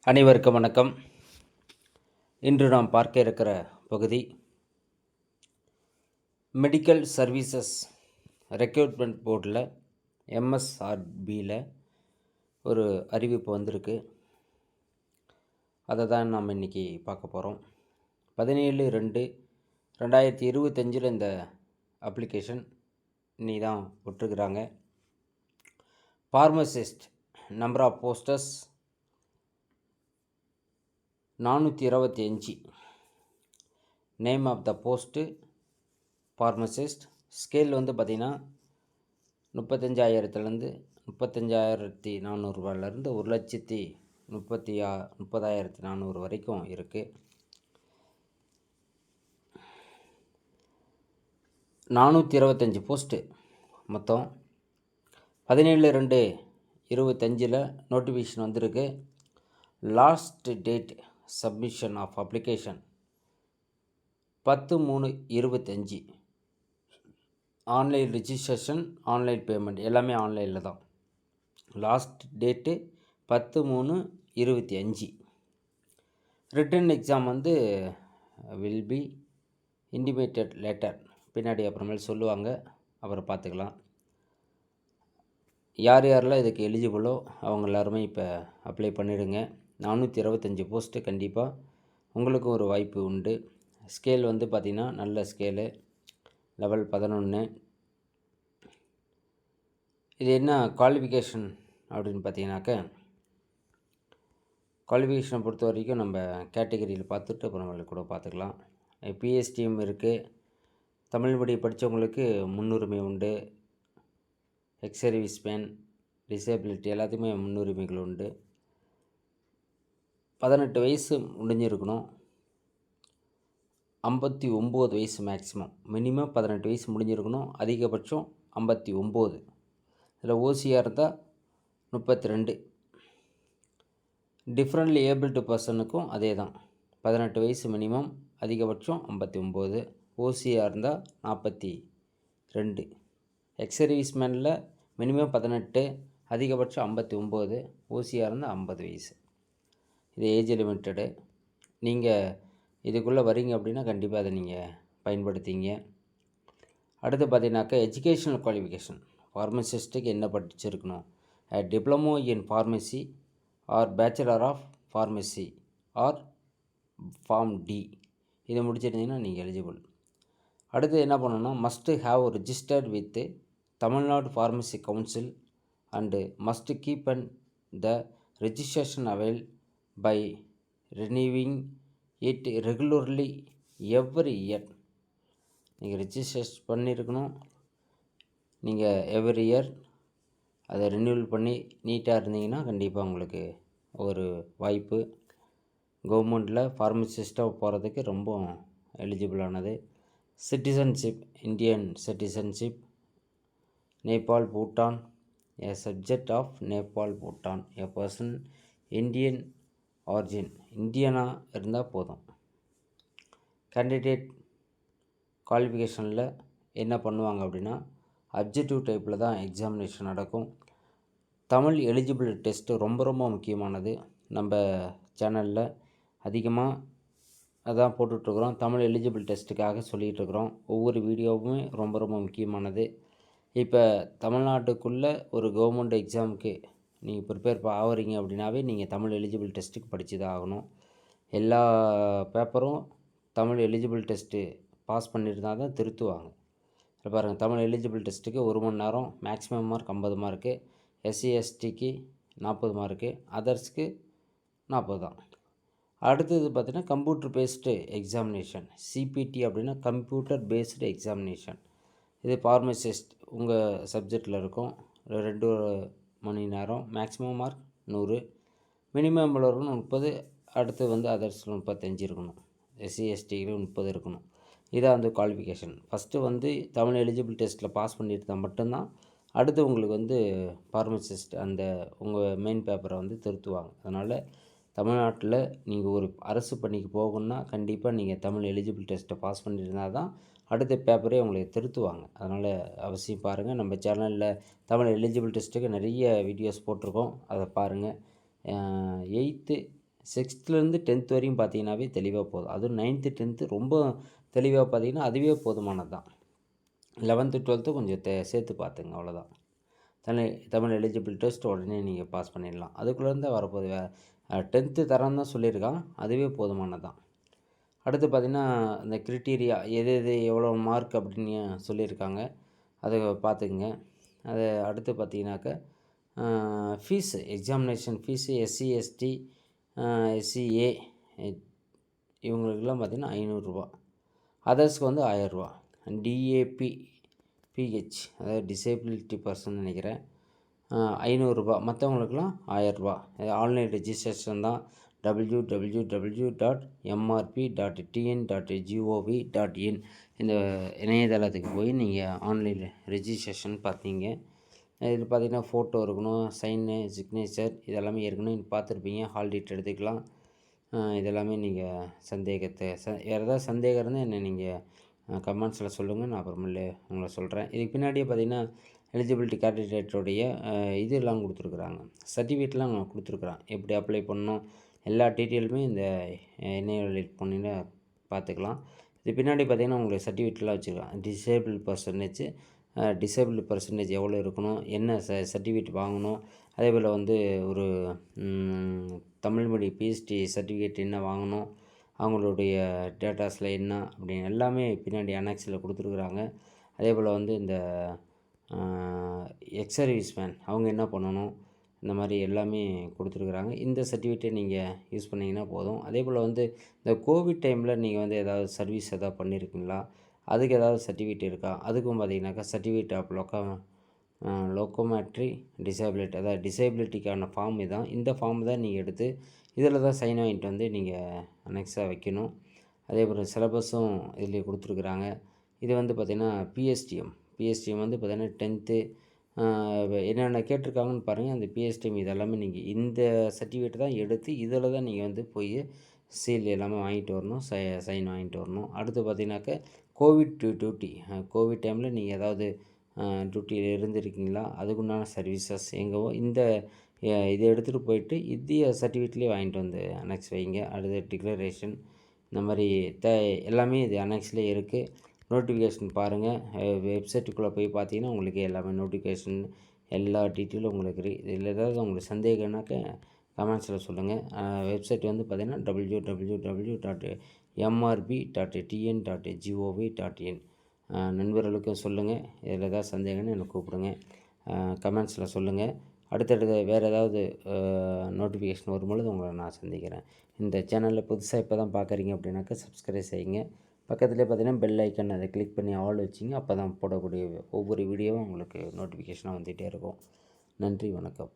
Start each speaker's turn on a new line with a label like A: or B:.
A: அனைவருக்கும் வணக்கம். இன்று நாம் பார்க்க இருக்கிற பகுதி மெடிக்கல் சர்வீசஸ் ரெக்ரூட்மெண்ட் போர்டில் MSRBயில் ஒரு அறிவிப்பு வந்திருக்கு. அதை தான் நாம் இன்றைக்கி பார்க்க போகிறோம். 17/2/2025 இந்த அப்ளிகேஷன் இன்னி தான் விட்டுருக்குறாங்க. Pharmacist number of posters 425. Name of the post pharmacist. Scale வந்து பார்த்திங்கன்னா 35,000 35,400 ரூபாயிலேருந்து 1,30,400 வரைக்கும் இருக்குது. 425 போஸ்ட்டு மொத்தம். 17/2/25 நோட்டிஃபிகேஷன் வந்திருக்கு. Last date submission of application 10/3/25. Online registration, online payment எல்லாமே ஆன்லைனில் தான். Last date 10/3/25. ரிட்டன் எக்ஸாம் வந்து வில் பி இன்டிமேட்டட் லேட்டர். பின்னாடி அப்புறமேல் சொல்லுவாங்க, அப்புறம் பார்த்துக்கலாம். யார் யாரெல்லாம் இதுக்கு எலிஜிபிளோ அவங்க எல்லாருமே இப்போ அப்ளை பண்ணிவிடுங்க. 425 போஸ்ட்டு கண்டிப்பாக உங்களுக்கும் ஒரு வாய்ப்பு உண்டு. ஸ்கேல் வந்து பார்த்திங்கன்னா நல்ல ஸ்கேலு, லெவல் 11. இது என்ன குவாலிஃபிகேஷன் அப்படின்னு பார்த்தீங்கன்னாக்க, குவாலிஃபிகேஷனை பொறுத்த வரைக்கும் நம்ம கேட்டகரியில் பார்த்துட்டு அப்புறம் கூட பார்த்துக்கலாம். பிஎஸ்டிஎம் இருக்குது. தமிழ் மீடியம் படித்தவங்களுக்கு முன்னுரிமை உண்டு. எக்ஸ் சர்வீஸ்மேன், டிசேபிலிட்டி எல்லாத்துக்குமே முன்னுரிமைகள் உண்டு. 18 வயசு முடிஞ்சிருக்கணும். 59 வயசு மேக்ஸிமம். மினிமம் 18 வயசு முடிஞ்சிருக்கணும். அதிகபட்சம் 59. இதில் ஓசியாக இருந்தால் 32. டிஃப்ரெண்ட்லி ஏபிள்டு பர்சனுக்கும் அதே தான். 18 வயசு மினிமம், அதிகபட்சம் 59. ஓசியாக இருந்தால் 42. எக்ஸ் சர்வீஸ்மேனில் மினிமம் 18, அதிகபட்சம் 59. ஓசியாக இருந்தால் 50 வயசு. இது ஏஜ் லிமிட்டடு. நீங்கள் இதுக்குள்ளே வரீங்க அப்படின்னா கண்டிப்பாக அதை நீங்கள் பயன்படுத்திங்க. அடுத்து பார்த்தீங்கன்னாக்கா எஜுகேஷனல் குவாலிஃபிகேஷன். ஃபார்மசிஸ்ட்டுக்கு என்ன படிச்சிருக்கணும்? Diploma in pharmacy or bachelor of pharmacy or Pharm D. இதை முடிச்சிருந்தீங்கன்னா நீங்கள் எலிஜிபிள். அடுத்து என்ன பண்ணணும்னா, must have registered with Tamil Nadu pharmacy council and must keep and the registration avail by renewing it regularly every year. நீங்கள் ரிஜிஸ்ட்ரேஷன் பண்ணியிருக்கணும். நீங்கள் every year அதை ரினியூவல் பண்ணி நீட்டாக இருந்தீங்கன்னா கண்டிப்பாக உங்களுக்கு ஒரு வாய்ப்பு. கவர்மெண்ட்டில் ஃபார்மசிஸ்ட்டாக போகிறதுக்கு ரொம்ப எலிஜிபிளானது. Citizenship, Indian citizenship, Nepal, Bhutan. A subject of Nepal, Bhutan. A person Indian origin. இந்தியனாக இருந்தால் போதும். கேண்டிடேட் குவாலிஃபிகேஷனில் என்ன பண்ணுவாங்க அப்படின்னா, அப்ஜெக்டிவ் டைப்பில் தான் எக்ஸாமினேஷன் நடக்கும். தமிழ் எலிஜிபிள் டெஸ்ட்டு ரொம்ப ரொம்ப முக்கியமானது. நம்ம சேனலில் அதிகமாக அதான் போட்டுட்ருக்குறோம். தமிழ் எலிஜிபிள் டெஸ்ட்டுக்காக சொல்லிகிட்ருக்குறோம். ஒவ்வொரு வீடியோவுமே ரொம்ப ரொம்ப முக்கியமானது. இப்போ தமிழ்நாட்டுக்குள்ளே ஒரு கவர்மெண்ட் எக்ஸாமுக்கு நீங்கள் ப்ரிப்பேர் ஆகிறீங்க அப்படின்னாவே நீங்கள் தமிழ் எலிஜிபிள் டெஸ்ட்டுக்கு படித்து தான் ஆகணும். எல்லா பேப்பரும் தமிழ் எலிஜிபிள் டெஸ்ட்டு பாஸ் பண்ணியிருந்தால் தான் திருத்துவாங்க. இப்போ பாருங்கள், தமிழ் எலிஜிபிள் டெஸ்ட்டுக்கு 1 மணி நேரம், மேக்ஸிமம் மார்க் 50 மார்க்கு. எஸ்சி எஸ்டிக்கு 40 மார்க்கு, அதர்ஸ்க்கு 40 தான். அடுத்தது பார்த்திங்கன்னா கம்ப்யூட்டர் பேஸ்டு எக்ஸாமினேஷன். சிபிடி அப்படின்னா கம்ப்யூட்டர் பேஸ்டு எக்ஸாமினேஷன். இது ஃபார்மசிஸ்ட் உங்கள் சப்ஜெக்டில் இருக்கும். 2 மணி நேரம், மேக்ஸிமம் மார்க் 100, மினிமம் எவ்வளோ இருக்கணும்? 30. அடுத்து வந்து அதர்ஸில் 35 இருக்கணும். எஸ்சி எஸ்டியில் 30 இருக்கணும். இதான் வந்து குவாலிஃபிகேஷன். ஃபஸ்ட்டு வந்து தமிழ் எலிஜிபிள் டெஸ்ட்டில் பாஸ் பண்ணியிருந்தால் மட்டும்தான் அடுத்து உங்களுக்கு வந்து ஃபார்மசிஸ்ட் அந்த உங்கள் மெயின் பேப்பரை வந்து திருத்துவாங்க. அதனால் தமிழ்நாட்டில் நீங்கள் ஒரு அரசு பணிக்கு போகணுன்னா கண்டிப்பாக நீங்கள் தமிழ் எலிஜிபிள் டெஸ்ட்டை பாஸ் பண்ணியிருந்தால் தான் அடுத்த பேப்பரே உங்களுக்கு திருத்துவாங்க. அதனால் அவசியம் பாருங்கள். நம்ம சேனலில் தமிழ் எலிஜிபிள் டெஸ்ட்டுக்கு நிறைய வீடியோஸ் போட்டிருக்கோம், அதை பாருங்கள். 8th 6th 10th வரையும் பார்த்தீங்கன்னாவே தெளிவாக போதும். அதுவும் 9th 10th ரொம்ப தெளிவாக பார்த்தீங்கன்னா அதுவே போதுமானது தான். 11th 12th கொஞ்சம் சேர்த்து பார்த்துங்க, அவ்வளோதான். தமிழ் எலிஜிபிள் டெஸ்ட் உடனே நீங்கள் பாஸ் பண்ணிடலாம். அதுக்குள்ளேருந்து வரப்போகுது 10th தரம் தான் சொல்லியிருக்கான், அதுவே போதுமானது தான். அடுத்து பார்த்திங்கன்னா இந்த க்ரிட்டீரியா எது எவ்வளோ மார்க் அப்படின்னு சொல்லியிருக்காங்க, அதை பார்த்துக்குங்க. அது அடுத்து பார்த்தீங்கன்னாக்கா fees, examination fees SC ST SCA இவங்களுக்கெல்லாம் பார்த்திங்கன்னா 500 அதர்ஸ்க்கு வந்து 1000 டிஏபி பிஹெச் அதாவது டிசேபிலிட்டி பர்சன் நினைக்கிறேன் 500 மற்றவங்களுக்குலாம் 1000 ஆன்லைன் ரெஜிஸ்ட்ரேஷன் தான். www.mrp.tn.gov.in இந்த இணையதளத்துக்கு போய் நீங்கள் ஆன்லைன் ரெஜிஸ்ட்ரேஷன் பார்த்தீங்க. இதில் பார்த்தீங்கன்னா ஃபோட்டோ இருக்கணும், சைனு, சிக்னேச்சர் இதெல்லாமே ஏற்கனவே பார்த்துருப்பீங்க. ஹால் டிக்கெட் எடுத்துக்கலாம். இதெல்லாமே நீங்கள் சந்தேகத்தை வேறு ஏதாவது சந்தேகம் இருந்தால் என்ன நீங்கள் கமெண்ட்ஸில் சொல்லுங்கள், நான் அப்புறமேலே உங்களை சொல்கிறேன். இதுக்கு பின்னாடியே பார்த்தீங்கன்னா எலிஜிபிலிட்டி கேண்டிடேட்டோடைய இதெல்லாம் கொடுத்துருக்குறாங்க, சர்டிஃபிகேட்லாம் கொடுத்துருக்குறான். எப்படி அப்ளை பண்ணணும் எல்லா டீட்டெயிலுமே இந்த இணையவழியில் போனீங்கன்னா பார்த்துக்கலாம். இது பின்னாடி பார்த்திங்கன்னா உங்களுக்கு சர்டிஃபிகேட்லாம் வச்சுருக்கான். டிசேபிள் பர்சன்டேஜ் எவ்வளோ இருக்கணும், என்ன சர்டிஃபிகேட் வாங்கணும், அதே போல் வந்து ஒரு தமிழ் மொழி பிஹெச்டி சர்டிஃபிகேட் என்ன வாங்கணும், அவங்களுடைய டேட்டாஸில் என்ன அப்படின்னு எல்லாமே பின்னாடி அனெக்ஸில் கொடுத்துருக்குறாங்க. அதே போல் வந்து இந்த எக்ஸ்-சர்வீஸ்மேன் அவங்க என்ன பண்ணணும், இந்த மாதிரி எல்லாமே கொடுத்துருக்குறாங்க. இந்த சர்டிஃபிகேட்டை நீங்கள் யூஸ் பண்ணிங்கன்னா போதும். அதே போல் வந்து இந்த கோவிட் டைமில் நீங்கள் வந்து ஏதாவது சர்வீஸ் எதாவது பண்ணியிருக்கீங்களா, அதுக்கு ஏதாவது சர்டிஃபிகேட் இருக்கா, அதுக்கும் பார்த்தீங்கன்னாக்கா சர்டிஃபிகேட் ஆஃப் லோக்கோமேட்ரி டிசேபிலிட்டி அதாவது டிசேபிலிட்டிக்கான ஃபார்ம் இதான். இந்த ஃபார்ம் தான் நீங்கள் எடுத்து இதில் தான் சைன் வாங்கிட்டு வந்து நீங்கள் அனெக்ஸாக வைக்கணும். அதே போல் சிலபஸும் இதில் கொடுத்துருக்குறாங்க. இது வந்து பார்த்திங்கன்னா பிஎஸ்டிஎம் வந்து பார்த்திங்கன்னா 10th என்னென்ன கேட்டிருக்காங்கன்னு பாருங்கள். அந்த பிஎஸ்டிஎம் இதெல்லாமே நீங்கள் இந்த சர்டிஃபிகேட் தான் எடுத்து இதில் தான் நீங்கள் வந்து போய் சீல் எல்லாமே வாங்கிட்டு வரணும், சைன் வாங்கிட்டு வரணும். அடுத்து பார்த்தீங்கன்னாக்கா டியூட்டி கோவிட் டைமில் நீங்கள் ஏதாவது டியூட்டியில் இருந்திருக்கீங்களா, அதுக்குண்டான சர்வீசஸ் எங்கேவோ இந்த இதை எடுத்துகிட்டு போயிட்டு இந்திய சர்டிஃபிகேட்லேயே வாங்கிட்டு வந்து அனெக்ஸ் வைங்க. அடுத்து டிக்ளரேஷன் இந்த மாதிரி எல்லாமே இது அனெக்ஸ்லேயே இருக்குது. நோட்டிஃபிகேஷன் பாருங்கள், வெப்சைட்டுக்குள்ளே போய் பார்த்தீங்கன்னா உங்களுக்கு எல்லாமே நோட்டிஃபிகேஷன் எல்லா டீட்டெயிலும் உங்களுக்கு இதில் ஏதாவது உங்களுக்கு சந்தேகம்னாக்க கமெண்ட்ஸில் சொல்லுங்கள். வெப்சைட் வந்து பார்த்திங்கன்னா www.mrp.tn.gov.in நண்பர்களுக்கும் சொல்லுங்கள். இதில் ஏதாவது சந்தேகம்னு எனக்கு கூப்பிடுங்க, கமெண்ட்ஸில் சொல்லுங்கள். அடுத்தடுத்து வேறு ஏதாவது நோட்டிஃபிகேஷன் வரும்பொழுது உங்களை நான் சந்திக்கிறேன். இந்த சேனலில் புதுசாக இப்போ தான் பார்க்குறீங்க அப்படின்னாக்கா சப்ஸ்கிரைப் செய்யுங்க. பக்கத்துலேயே பார்த்தீங்கன்னா பெல் ஐக்கன் அதை கிளிக் பண்ணி ஆல் வச்சிங்க. அப்போ தான் போடக்கூடிய ஒவ்வொரு வீடியோவும் உங்களுக்கு நோட்டிஃபிகேஷனாக வந்துகிட்டே இருக்கும். நன்றி, வணக்கம்.